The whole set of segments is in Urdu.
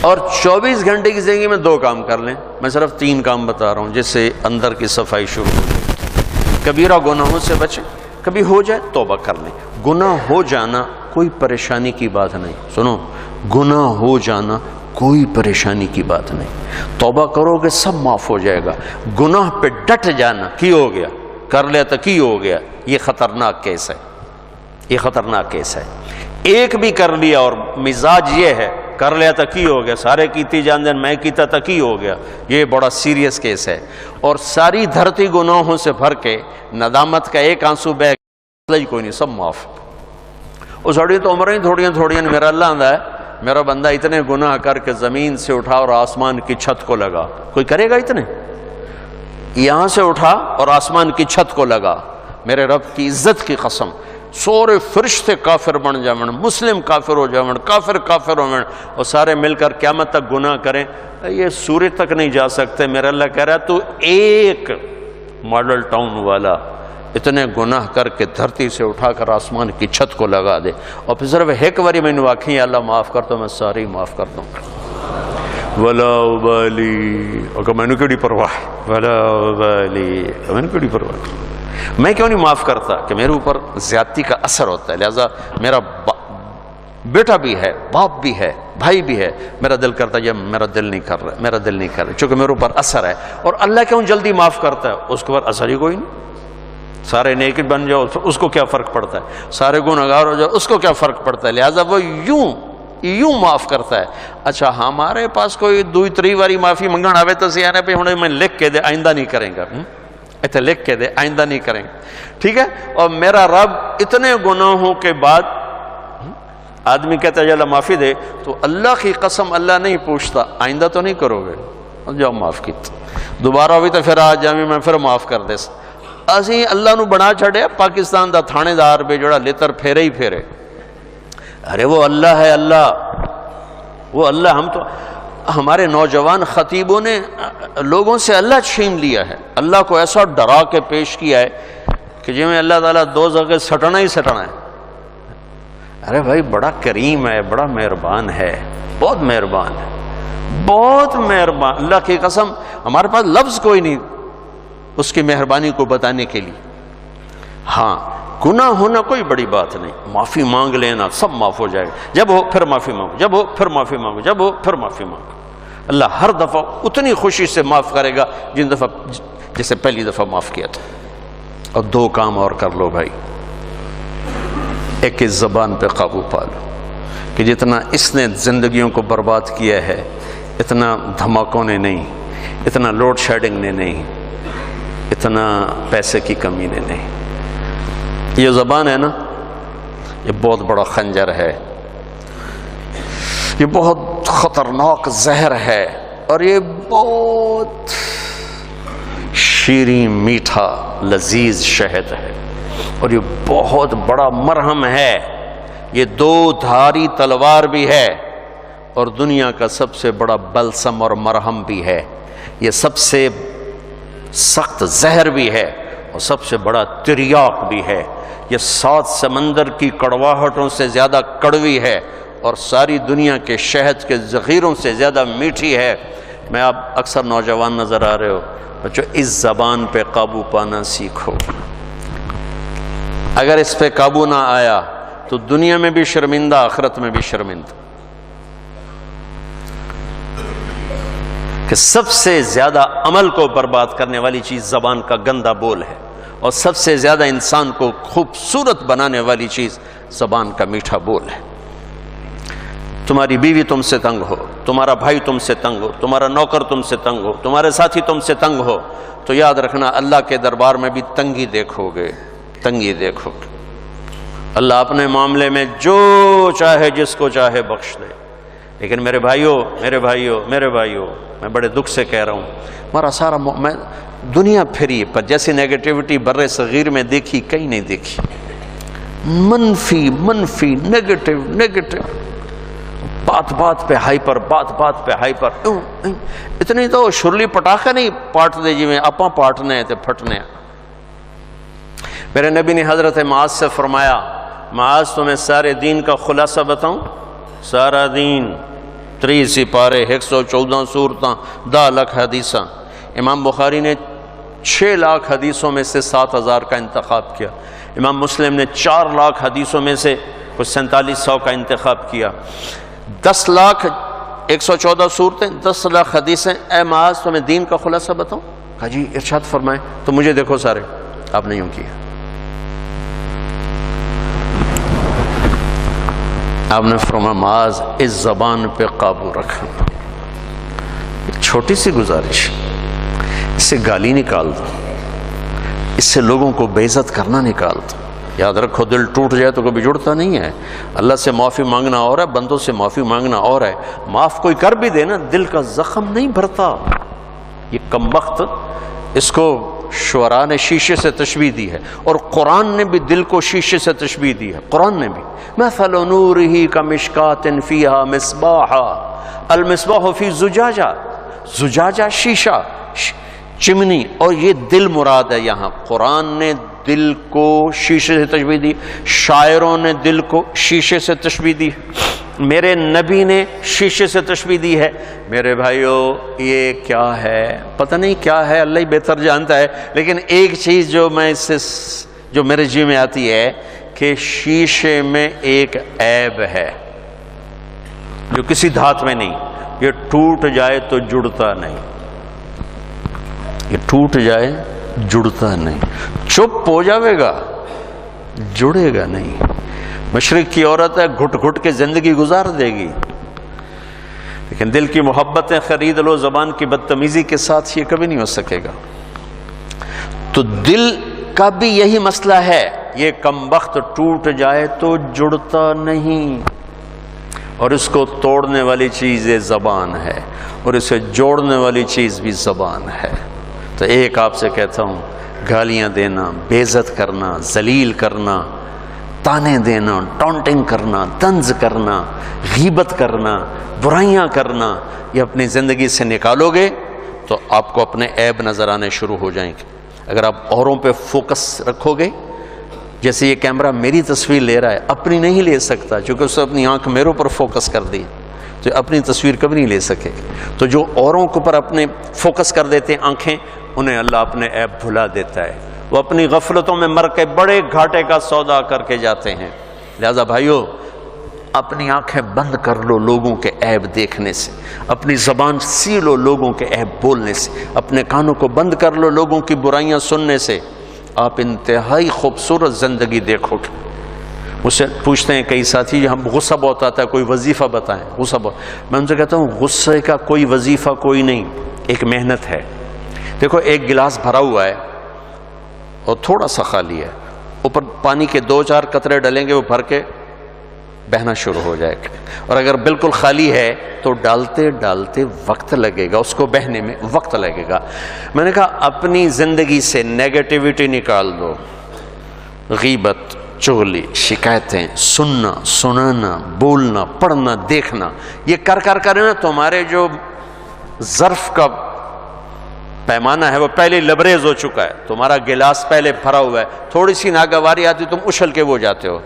اور 24 گھنٹے کی زندگی میں 2 کام کر لیں. میں صرف 3 کام بتا رہا ہوں جس سے اندر کی صفائی شروع ہو جائے. کبیرہ گناہوں سے بچیں. کبھی ہو جائے توبہ کر لیں. گناہ ہو جانا کوئی پریشانی کی بات نہیں. سنو، گناہ ہو جانا کوئی پریشانی کی بات نہیں. توبہ کرو گے سب معاف ہو جائے گا. گناہ پہ ڈٹ جانا، کی ہو گیا کر لیا تو کی ہو گیا، یہ خطرناک کیس ہے. یہ خطرناک کیس ہے. ایک بھی کر لیا اور مزاج یہ ہے کر لیا تو کی ہو گیا، سارے کیتی جان دین میں کیتا تو کی ہو گیا، یہ بڑا سیریس کیس ہے. اور ساری دھرتی گناہوں سے بھر کے ندامت کا ایک آنسو بہ ہی کوئی نہیں، سب معاف. وہ ساڑی تو عمریں تھوڑیاں میرا اللہ آندہ ہے، میرا بندہ اتنے گناہ کر کے زمین سے اٹھا اور آسمان کی چھت کو لگا. کوئی کرے گا اتنے؟ یہاں سے اٹھا اور آسمان کی چھت کو لگا. میرے رب کی عزت کی قسم، سورے فرشتے کافر بن جاؤں، مسلم کافر ہو جاؤں، کافر ہو جاؤں، اور سارے مل کر قیامت تک گناہ کریں، یہ سورج تک نہیں جا سکتے. میرا اللہ کہہ رہا ہے تو ایک ماڈل ٹاؤن والا اتنے گناہ کر کے دھرتی سے اٹھا کر آسمان کی چھت کو لگا دے، اور پھر صرف ایک باری میں نے واقعی اللہ معاف کرتا ہوں، میں ساری معاف کر دوں. ولا ابالی، اور میں نے کیڑی پرواہ، ولا ابالی، میں نے کیڑی پرواہ. میں کیوں نہیں معاف کرتا؟ کہ میرے اوپر زیادتی کا اثر ہوتا ہے، لہذا میرا بیٹا بھی ہے، باپ بھی ہے، بھائی بھی ہے، میرا دل کرتا ہے یہ میرا دل نہیں کر رہا، چونکہ میرے اوپر اثر ہے. اور اللہ کیوں جلدی معاف کرتا ہے؟ اس کے اوپر اثر ہی کوئی نہیں. سارے نیک بن جاؤ اس کو کیا فرق پڑتا ہے، سارے گنہگار ہو جاؤ اس کو کیا فرق پڑتا ہے. لہذا وہ یوں معاف کرتا ہے. اچھا ہمارے پاس کوئی 2-3 باری معافی منگن آوے تو سیانے پہ ہوں میں لکھ کے دے آئندہ نہیں کریں گا، ایتھے لکھ کے دے آئندہ نہیں کریں گے، ٹھیک ہے. اور میرا رب اتنے گناہوں کے بعد آدمی کہتا ہے اللہ معافی دے، تو اللہ کی قسم اللہ نہیں پوچھتا آئندہ تو نہیں کرو گے، جاؤ معاف کیتا، دوبارہ ہوئی تو پھر آج جامع میں پھر معاف کر دے. اسی اللہ نو بنا چھڑے پاکستان دا تھانے دار بے جڑا لیتر پھیرے ہی پھیرے. ارے وہ اللہ ہے، وہ اللہ. ہم تو ہمارے نوجوان خطیبوں نے لوگوں سے اللہ چھین لیا ہے، اللہ کو ایسا ڈرا کے پیش کیا ہے کہ جی میں اللہ تعالیٰ 2 جگہ سٹنا ہی سٹنا ہے. ارے بھائی بڑا کریم ہے، بڑا مہربان ہے، بہت مہربان ہے، بہت مہربان. اللہ کی قسم ہمارے پاس لفظ کوئی نہیں اس کی مہربانی کو بتانے کے لیے. ہاں گناہ ہونا کوئی بڑی بات نہیں، معافی مانگ لینا سب معاف ہو جائے گا. جب ہو پھر معافی مانگو، جب ہو پھر معافی مانگو، جب ہو پھر معافی مانگو. اللہ ہر دفعہ اتنی خوشی سے معاف کرے گا جن دفعہ جسے پہلی دفعہ معاف کیا تھا. اور 2 کام اور کر لو بھائی. ایک اس زبان پہ قابو پا لو کہ جتنا اس نے زندگیوں کو برباد کیا ہے اتنا دھماکوں نے نہیں، اتنا لوڈ شیڈنگ نے نہیں، اتنا پیسے کی کمی نے نہیں. یہ زبان ہے نا، یہ بہت بڑا خنجر ہے، یہ بہت خطرناک زہر ہے، اور یہ بہت شیریں میٹھا لذیذ شہد ہے، اور یہ بہت بڑا مرہم ہے. یہ 2 دھاری تلوار بھی ہے اور دنیا کا سب سے بڑا بلسم اور مرہم بھی ہے. یہ سب سے سخت زہر بھی ہے اور سب سے بڑا تریاق بھی ہے. یہ 7 سمندر کی کڑواہٹوں سے زیادہ کڑوی ہے اور ساری دنیا کے شہد کے ذخیروں سے زیادہ میٹھی ہے. میں آپ اکثر نوجوان نظر آ رہے ہو بچوں، اس زبان پہ قابو پانا سیکھو. اگر اس پہ قابو نہ آیا تو دنیا میں بھی شرمندہ، آخرت میں بھی شرمندہ. کہ سب سے زیادہ عمل کو برباد کرنے والی چیز زبان کا گندا بول ہے، اور سب سے زیادہ انسان کو خوبصورت بنانے والی چیز زبان کا میٹھا بول ہے. تمہاری بیوی تم سے تنگ ہو، تمہارا بھائی تم سے تنگ ہو، تمہارا نوکر تم سے تنگ ہو، تمہارے ساتھی تم سے تنگ ہو، تو یاد رکھنا اللہ کے دربار میں بھی تنگی دیکھو گے، تنگی دیکھو گے. اللہ اپنے معاملے میں جو چاہے جس کو چاہے بخش دے. لیکن میرے بھائیوں میں بڑے دکھ سے کہہ رہا ہوں، ہمارا سارا میں دنیا پھری پر جیسی نیگیٹیوٹی بر صغیر میں دیکھی کہیں نہیں دیکھی. منفی نیگیٹو، بات پہ ہائپر، بات پہ ہائپر. اتنی تو شرلی پٹاخہ نہیں پاٹ دے جی میں اپاں پاٹنے تے پھٹنے. میرے نبی نے حضرت معاذ سے فرمایا، معاذ تمہیں سارے دین کا خلاصہ بتاؤں؟ سارا دین 30 پارے 114 صورتاں 10 لاکھ حدیثاں. امام بخاری نے 6 لاکھ حدیثوں میں سے 7000 کا انتخاب کیا. امام مسلم نے 4 لاکھ حدیثوں میں سے کچھ 4700 کا انتخاب کیا. 10 لاکھ 114 صورتیں 10 لاکھ حدیثیں. اے معاذ تمہیں دین کا خلاصہ بتاؤں؟ کہا جی ارشاد فرمائیں. تو مجھے دیکھو سارے. آپ نے یوں کیا. آپ نے فرمایا معاذ اس زبان پہ قابو رکھنا. ایک چھوٹی سی گزارش، اس سے گالی نکال دو، اس سے لوگوں کو بے عزت کرنا نکال دو. یاد رکھو دل ٹوٹ جائے تو کبھی جڑتا نہیں ہے. اللہ سے معافی مانگنا اور ہے، بندوں سے معافی مانگنا اور ہے. معاف کوئی کر بھی دے نا، دل کا زخم نہیں بھرتا. یہ کم وقت، اس کو شعراء نے شیشے سے تشبیہ دی ہے، اور قرآن نے بھی دل کو شیشے سے تشبیہ دی ہے. قرآن نے بھی مثل نورہ کمشکات فیہا مصباح المصباح فی زجاجہ. زجاجہ شیشہ، چمنی، اور یہ دل مراد ہے. یہاں قرآن نے دل کو شیشے سے تشبیہ دی، شاعروں نے دل کو شیشے سے تشبیہ دی، میرے نبی نے شیشے سے تشبیہ دی ہے. میرے بھائیو یہ کیا ہے؟ پتہ نہیں کیا ہے، اللہ ہی بہتر جانتا ہے. لیکن ایک چیز جو میں اس سے جو میرے جی میں آتی ہے کہ شیشے میں ایک عیب ہے جو کسی دھات میں نہیں. یہ ٹوٹ جائے تو جڑتا نہیں. یہ ٹوٹ جائے جڑتا نہیں. چپ ہو جاوے گا، جڑے گا نہیں. مشرق کی عورت ہے، گھٹ گھٹ کے زندگی گزار دے گی، لیکن دل کی محبتیں خرید لو زبان کی بدتمیزی کے ساتھ، یہ کبھی نہیں ہو سکے گا. تو دل کا بھی یہی مسئلہ ہے. یہ کم وقت ٹوٹ جائے تو جڑتا نہیں، اور اس کو توڑنے والی چیز زبان ہے، اور اسے جوڑنے والی چیز بھی زبان ہے. تو ایک آپ سے کہتا ہوں، گالیاں دینا، بے عزت کرنا، ذلیل کرنا، تانے دینا، ٹونٹنگ کرنا، طنز کرنا، غیبت کرنا، برائیاں کرنا، یہ اپنی زندگی سے نکالو گے تو آپ کو اپنے عیب نظر آنے شروع ہو جائیں گے. اگر آپ اوروں پہ فوکس رکھو گے، جیسے یہ کیمرہ میری تصویر لے رہا ہے، اپنی نہیں لے سکتا چونکہ اس نے اپنی آنکھ میرے اوپر فوکس کر دی، تو اپنی تصویر کبھی نہیں لے سکے. تو جو اوروں کے اوپر اپنے فوکس کر دیتے ہیں آنکھیں، انہیں اللہ اپنے عیب بھلا دیتا ہے. وہ اپنی غفلتوں میں مر کے بڑے گھاٹے کا سودا کر کے جاتے ہیں. لہذا بھائیو اپنی آنکھیں بند کر لو لوگوں کے عیب دیکھنے سے، اپنی زبان سی لو لوگوں کے عیب بولنے سے، اپنے کانوں کو بند کر لو لوگوں کی برائیاں سننے سے. آپ انتہائی خوبصورت زندگی دیکھو گے. مجھ سے پوچھتے ہیں کئی ساتھی، ہم غصہ بہت آتا ہے، کوئی وظیفہ بتائیں. غصہ بہت، میں ان سے کہتا ہوں غصے کا کوئی وظیفہ کوئی نہیں، ایک محنت ہے. دیکھو ایک گلاس بھرا ہوا ہے اور تھوڑا سا خالی ہے، اوپر پانی کے 2-4 قطرے ڈلیں گے، وہ بھر کے بہنا شروع ہو جائے گا. اور اگر بالکل خالی ہے تو ڈالتے ڈالتے وقت لگے گا، اس کو بہنے میں وقت لگے گا. میں نے کہا اپنی زندگی سے نیگیٹیوٹی نکال دو. غیبت، چغلی، شکایتیں، سننا، سنانا، بولنا، پڑھنا، دیکھنا، یہ کر نا تمہارے جو ظرف کا پیمانہ ہے وہ پہلے لبریز ہو چکا ہے. تمہارا گلاس پہلے بھرا ہوا ہے، تھوڑی سی ناگواری آتی تم اچھل کے وہ جاتے ہو.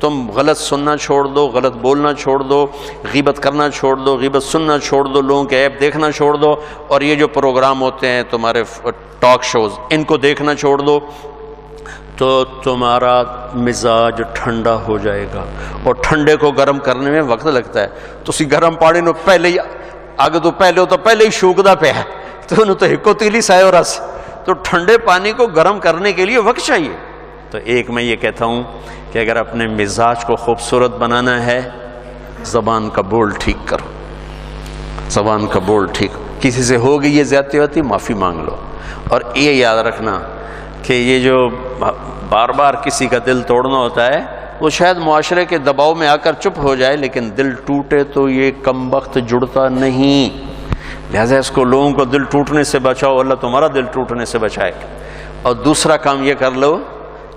تم غلط سننا چھوڑ دو، غلط بولنا چھوڑ دو، غیبت کرنا چھوڑ دو، غیبت سننا چھوڑ دو، لوگوں کے عیب دیکھنا چھوڑ دو، اور یہ جو پروگرام ہوتے ہیں تمہارے ٹاک شوز، ان کو دیکھنا چھوڑ دو، تو تمہارا مزاج ٹھنڈا ہو جائے گا. اور ٹھنڈے کو گرم کرنے میں وقت لگتا ہے. تو اسی گرم پانی نو پہلے ہی آگے تو پہلے ہی شوکدا پہ ہے تو انہوں تو ہکو تیلی سائے اور رس. تو ٹھنڈے پانی کو گرم کرنے کے لیے وقت چاہیے. تو ایک میں یہ کہتا ہوں کہ اگر اپنے مزاج کو خوبصورت بنانا ہے، زبان کا بول ٹھیک کرو. زبان کا بول ٹھیک، کسی سے ہو گئی یہ زیادتی ہوتی، معافی مانگ لو. اور یہ یاد رکھنا کہ یہ جو بار بار کسی کا دل توڑنا ہوتا ہے وہ شاید معاشرے کے دباؤ میں آ کر چپ ہو جائے، لیکن دل ٹوٹے تو یہ کم وقت جڑتا نہیں. لہذا اس کو لوگوں کو دل ٹوٹنے سے بچاؤ، اللہ تمہارا دل ٹوٹنے سے بچائے. اور دوسرا کام یہ کر لو،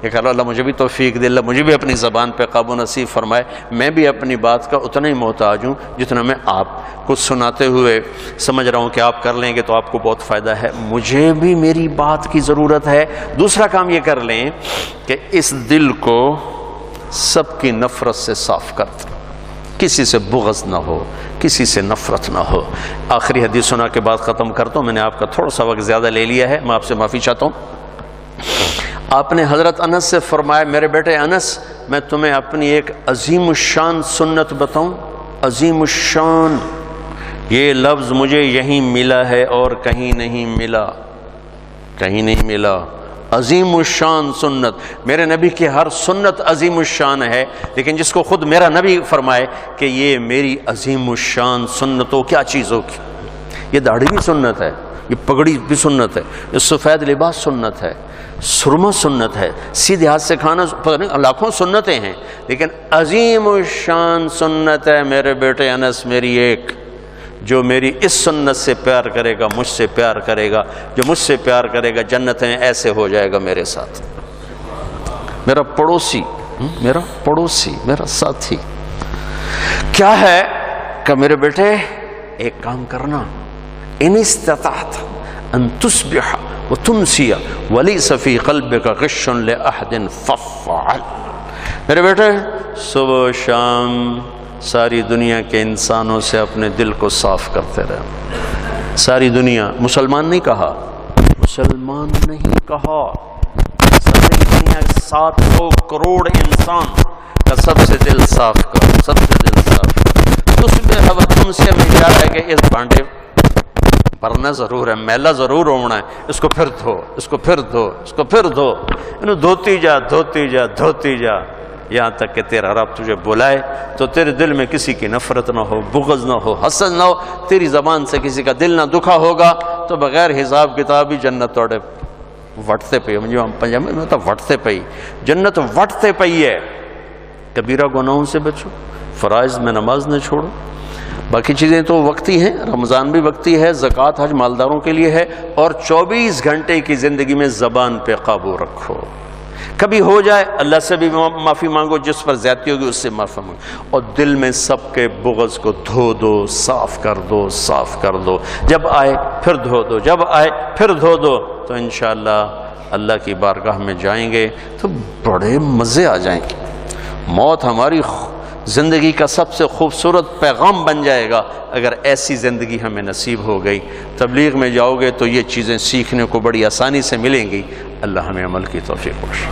اللہ مجھے بھی توفیق دے، اللہ مجھے بھی اپنی زبان پہ قابو نصیب فرمائے. میں بھی اپنی بات کا اتنا ہی محتاج ہوں جتنا میں آپ کو سناتے ہوئے سمجھ رہا ہوں کہ آپ کر لیں گے تو آپ کو بہت فائدہ ہے. مجھے بھی میری بات کی ضرورت ہے. دوسرا کام یہ کر لیں کہ اس دل کو سب کی نفرت سے صاف کر دیں. کسی سے بغض نہ ہو، کسی سے نفرت نہ ہو۔ آخری حدیث سنا کے بعد ختم کرتا ہوں، میں نے آپ کا تھوڑا سا وقت زیادہ لے لیا ہے، میں آپ سے معافی چاہتا ہوں۔ آپ نے حضرت انس سے فرمایا، میرے بیٹے انس، میں تمہیں اپنی ایک عظیم الشان سنت بتاؤں؟ عظیم الشان، یہ لفظ مجھے یہیں ملا ہے اور کہیں نہیں ملا، کہیں نہیں ملا۔ عظیم الشان سنت، میرے نبی کی ہر سنت عظیم الشان ہے، لیکن جس کو خود میرا نبی فرمائے کہ یہ میری عظیم الشان سنت ہو، کیا چیز ہوگی؟ یہ داڑھی بھی سنت ہے، یہ پگڑی بھی سنت ہے، یہ سفید لباس سنت ہے، سرما سنت ہے، سیدھے ہاتھ سے کھانا، پتہ نہیں لاکھوں سنتیں ہیں، لیکن عظیم الشان سنت ہے میرے بیٹے انس میری ایک، جو میری اس سنت سے پیار کرے گا مجھ سے پیار کرے گا، جو مجھ سے پیار کرے گا جنت میں ایسے ہو جائے گا میرے ساتھ۔ میرا پڑوسی، میرا ساتھی کیا ہے کہ میرے بیٹے ایک کام کرنا، ان استطعت ان تصبح وتمسی ولیس فی قلبک غش لأحد فافعل۔ میرے بیٹے صبح و شام ساری دنیا کے انسانوں سے اپنے دل کو صاف کرتے رہے۔ ساری دنیا، مسلمان نہیں کہا، مسلمان نہیں کہا، ساری دنیا 700 کروڑ انسان کا سب سے دل صاف کرو، سب سے دل صاف کرو۔ اس میں تم سے ہمیں کیا ہے کہ اس بانڈے بھرنا ضرور ہے، میلا ضرور ہونا ہے، اس کو پھر دھو، اس کو پھر دھو، اس کو پھر دھو، انہوں دھوتی جا دھوتی جا دھوتی جا، یہاں تک کہ تیرا رب تجھے بلائے تو تیرے دل میں کسی کی نفرت نہ ہو، بغض نہ ہو، حسد نہ ہو، تیری زبان سے کسی کا دل نہ دکھا ہوگا، تو بغیر حساب کتاب ہی جنت توڑے وٹتے پئی، پنجابی میں تو وٹتے پئی، جنت وٹتے پئی ہے۔ کبیرہ گناہوں سے بچو، فرائض میں نماز نہ چھوڑو، باقی چیزیں تو وقتی ہیں، رمضان بھی وقتی ہے، زکوٰۃ حج مالداروں کے لیے ہے، اور 24 گھنٹے کی زندگی میں زبان پہ قابو رکھو۔ کبھی ہو جائے اللہ سے بھی معافی مانگو، جس پر زیادتی ہوگی اس سے معافی مانگو، اور دل میں سب کے بغض کو دھو دو، صاف کر دو، صاف کر دو، جب آئے پھر دھو دو، جب آئے پھر دھو دو، تو انشاءاللہ اللہ کی بارگاہ میں جائیں گے تو بڑے مزے آ جائیں گے۔ موت ہماری زندگی کا سب سے خوبصورت پیغام بن جائے گا اگر ایسی زندگی ہمیں نصیب ہو گئی۔ تبلیغ میں جاؤ گے تو یہ چیزیں سیکھنے کو بڑی آسانی سے ملیں گی۔ اللہ ہمیں عمل کی توفیق بخشے۔